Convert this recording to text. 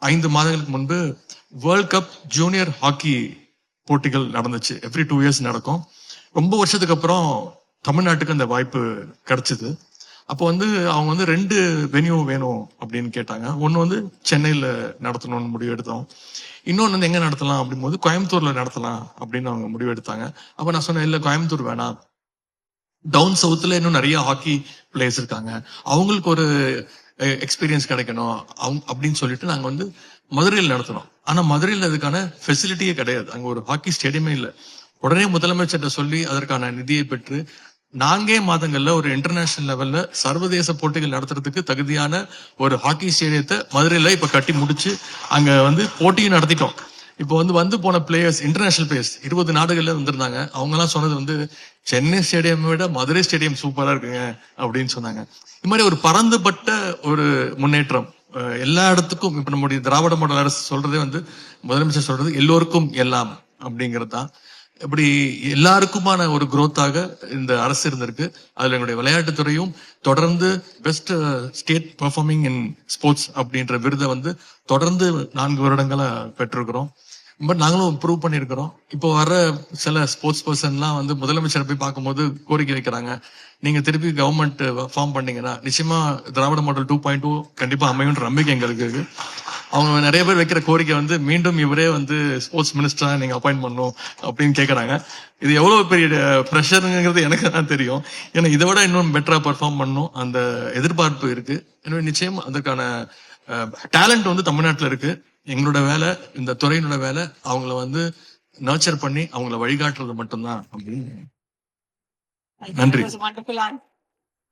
5 மாதங்களுக்கு முன்பு world cup junior hockey போட்டிகள் நடந்துச்சு. எவ்ரி 2 இயர்ஸ் நடக்கும். ரொம்ப வருஷத்துக்கு அப்புறம் தமிழ்நாட்டுக்கு அந்த வாய்ப்பு கிடைச்சது. அப்போ வந்து அவங்க வந்து 2 வென்யூ வேணும் அப்படின்னு கேட்டாங்க. ஒன்னு வந்து சென்னையில நடத்தணும்னு முடிவு எடுத்தோம். இன்னொன்னு வந்து எங்க நடத்தலாம் அப்படிங்கும்போது கோயம்புத்தூர்ல நடத்தலாம் அப்படின்னு அவங்க முடிவு எடுத்தாங்க. அப்ப நான் சொன்னேன், இல்ல கோயம்புத்தூர் வேணாம், டவுன் சவுத்துல இன்னும் நிறைய ஹாக்கி பிளேயர்ஸ் இருக்காங்க, அவங்களுக்கு ஒரு எக்ஸ்பீரியன்ஸ் கிடைக்கணும் அப்படின்னு சொல்லிட்டு நாங்க வந்து மதுரையில் நடத்தினோம். ஆனா மதுரையில் அதுக்கான ஃபெசிலிட்டியே கிடையாது. அங்க ஒரு ஹாக்கி ஸ்டேடியமே இல்லை. உடனே முதலமைச்சர்கிட்ட சொல்லி அதற்கான நிதியை பெற்று 4 மாதங்கள்ல ஒரு இன்டர்நேஷனல் லெவல்ல சர்வதேச போட்டிகள் நடத்துறதுக்கு தகுதியான ஒரு ஹாக்கி ஸ்டேடியத்தை மதுரையில இப்ப கட்டி முடிச்சு அங்க வந்து போட்டியும் நடத்திட்டோம். இப்போ வந்து போன பிளேயர்ஸ், இன்டர்நேஷனல் பிளேயர்ஸ் 20 நாடுகள்ல வந்திருந்தாங்க. அவங்க எல்லாம் சொன்னது வந்து சென்னை ஸ்டேடியம் விட மதுரை ஸ்டேடியம் சூப்பரா இருக்குங்க அப்படின்னு சொன்னாங்க. இது மாதிரி ஒரு பரந்துபட்ட ஒரு முன்னேற்றம் எல்லா இடத்துக்கும். இப்ப நம்முடைய திராவிட மாடல் அரசு சொல்றதே வந்து, முதலமைச்சர் சொல்றது எல்லோருக்கும் எல்லாம் அப்படிங்கிறது தான். இப்படி எல்லாருக்குமான ஒரு குரோத்தாக இந்த அரசு இருந்திருக்கு. அதுல எங்களுடைய விளையாட்டுத்துறையும் தொடர்ந்து best state performing in sports அப்படின்ற விருதை வந்து தொடர்ந்து 4 வருடங்களா பெற்றிருக்கிறோம். பட் நாங்களும் ப்ரூவ் பண்ணியிருக்கிறோம். இப்போ வர சில ஸ்போர்ட்ஸ் பர்சன்லாம் வந்து முதலமைச்சரை போய் பார்க்கும்போது கோரிக்கை வைக்கிறாங்க, நீங்க திருப்பி கவர்மெண்ட் ஃபார்ம் பண்ணீங்கன்னா நிச்சயமா திராவிட மாடல் 2.2 கண்டிப்பா அமையுன்ற நம்பிக்கை எங்களுக்கு இருக்கு. அவங்க நிறைய பேர் வைக்கிற கோரிக்கை வந்து மீண்டும் இவரே வந்து ஸ்போர்ட்ஸ் மினிஸ்டரா நீங்க அப்பாயிண்ட் பண்ணணும் அப்படின்னு கேட்கறாங்க. இது எவ்வளவு பெரிய ப்ரெஷருங்கிறது எனக்கு தான் தெரியும். ஏன்னா இதை விட இன்னும் பெட்டரா பெர்ஃபார்ம் பண்ணணும் அந்த எதிர்பார்ப்பு இருக்கு. எனவே நிச்சயம் அதற்கான டேலண்ட் வந்து தமிழ்நாட்டில் இருக்கு. எங்களோட வேலை, இந்த துறையினோட வேலை அவங்கள வந்து நர்ச்சர் பண்ணி அவங்கள வழிகாட்டுறது மட்டும்தான் அப்படின்னு. நன்றி.